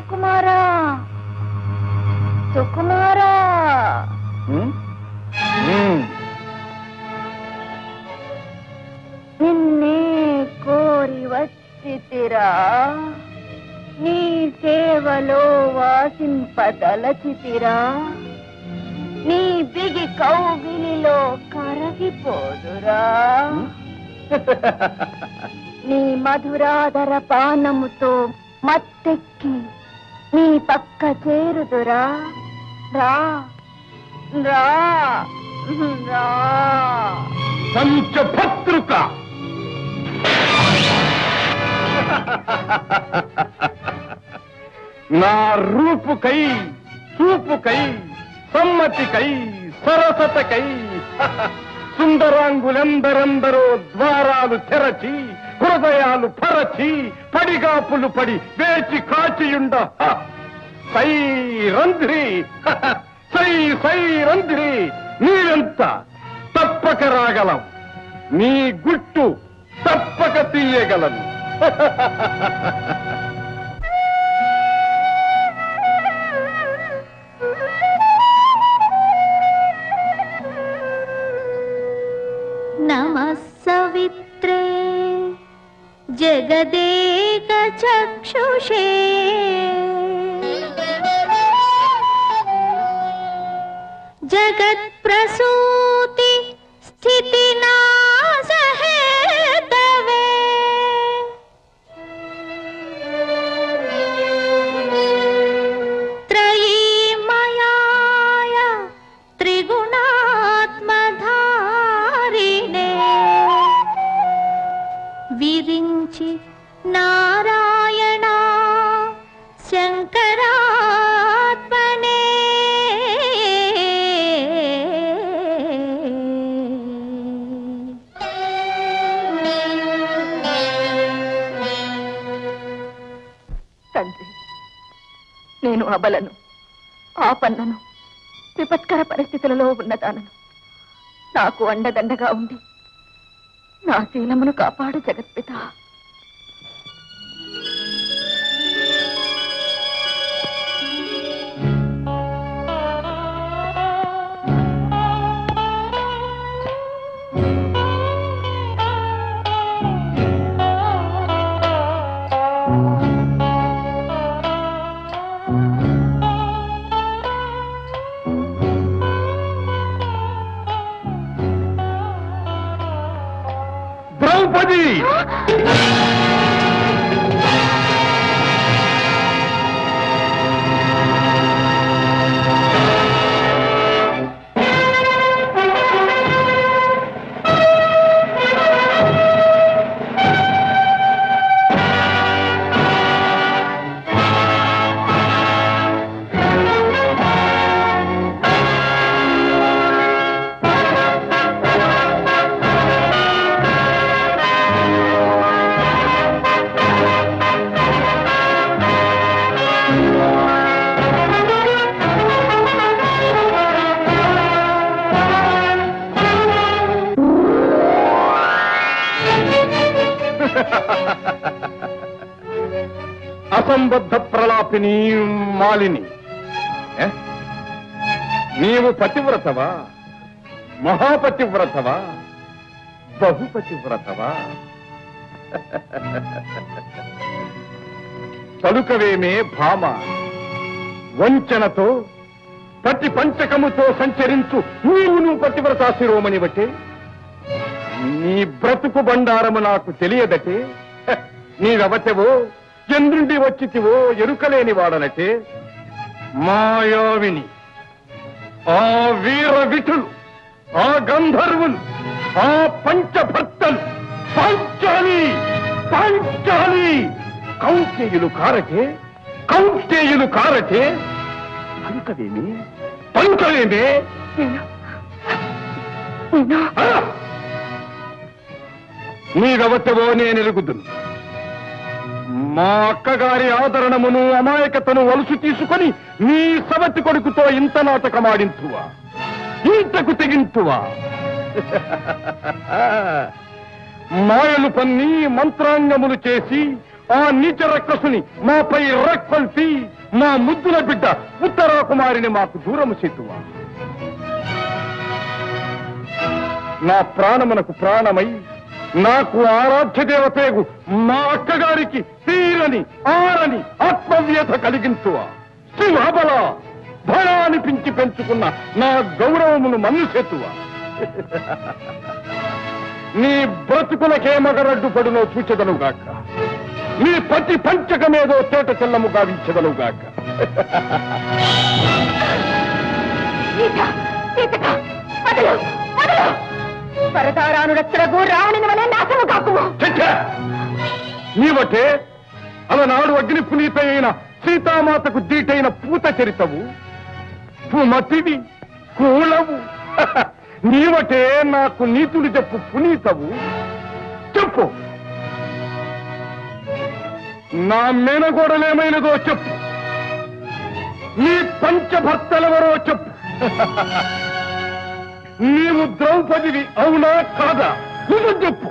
సుకుమారా సుకుమారా నిన్నే కోరి వచ్చితిరా నీ సేవలో వాసింపదలచితిరా నీ బిగి కౌగిలిలో కరగిపోదురా నీ మధురాధర పానముతో మత్తెక్కి నీ పక్క చేరుదురా రా రా రా పంచభద్రుక నా రూపుకై చూపుకై సమ్మతికై సరసతకై సుందరాంగులెందరెందరో ద్వారాలు తెరచి హృదయాలు పరచి పడిగాపులు పడి వేచి కాచియుండ సై రంధ్రి సై సై రంధ్రి నీరెంత తప్పక రాగలం నీ గుట్టు తప్పక తీయగలను నమః సవిత్రే జగదేక చక్షుషే జగత్ప్రసూతి స్థితి నాశహేతవే త్రయీమయాయ త్రిగుణాత్మధారిణే విరించి నారాయణ శంకరాత్మనే తండ్రి నేను అబలను ఆపన్నను విపత్కర పరిస్థితులలో ఉన్నదానను నాకు అండదండగా ఉండి నా శీలమును కాపాడు జగత్పిత ద్రౌపది అసంబద్ధ ప్రలాపిని మాలిని నీవు పతివ్రతవా మహాపతివ్రతవా బహుపతివ్రతవా పలుకవేమే భామ వంచనతో పతి పంచకముతో సంచరించు నువ్వు పతివ్రతా శిరోమణి బట్టే నీ బ్రతుకు బండారము నాకు తెలియదటే నీవెవతెవో చంద్రుండి వచ్చితివో ఎరుకలేని వాడనటే మాయావిని ఆ వీర విఠులు ఆ గంధర్వులు ఆ పంచభర్తలు పాంచాలి పాంచాలి కౌంటేయులు కారటే కౌంటేయులు కారటే పలుకవేమి పలుకవేమే నీవెవతవో నేనెరుగుదును మా అక్కగారి ఆదరణమును అమాయకతను వలుసు తీసుకొని నీ సవతి కొడుకుతో ఇంత నాటకమాడింతువా ఇంతకు తెగింతువా మాయలు పన్ని మంత్రాంగములు చేసి ఆ నీచ రక్కసుని మాపై రక్కొల్పి మా ముద్దుల బిడ్డ ఉత్తరాకుమారిని మాకు దూరము చేతువా. నా ప్రాణమునకు ప్రాణమై నాకు ఆరాధ్య దేవతేగు మా అక్కగారికి తీరని ఆరని ఆత్మవ్యత కలిగించువా. సింహబల భయాన్ని పించి పెంచుకున్న నా గౌరవమును మన్ను చేతువా. నీ బ్రతుకులకే మగరడ్డుపడునో చూచెదనుగాక, నీ ప్రతి పంచకమేదో తేట చెల్లము గావించదనుగాక. నీవటే అలనాడు అగ్ని పునీత అయిన సీతామాతకు దీటైన పూత చరితవు, పుమతివి కూలవు. నీవటే నాకు నీతులు చెప్పు పునీతవు. చెప్పు, నా మేనగోడలేమైనదో చెప్పు, నీ పంచభర్తలెవరో చెప్పు. నీవు ద్రౌపదివి అవునా కాదా? నిజం చెప్పు.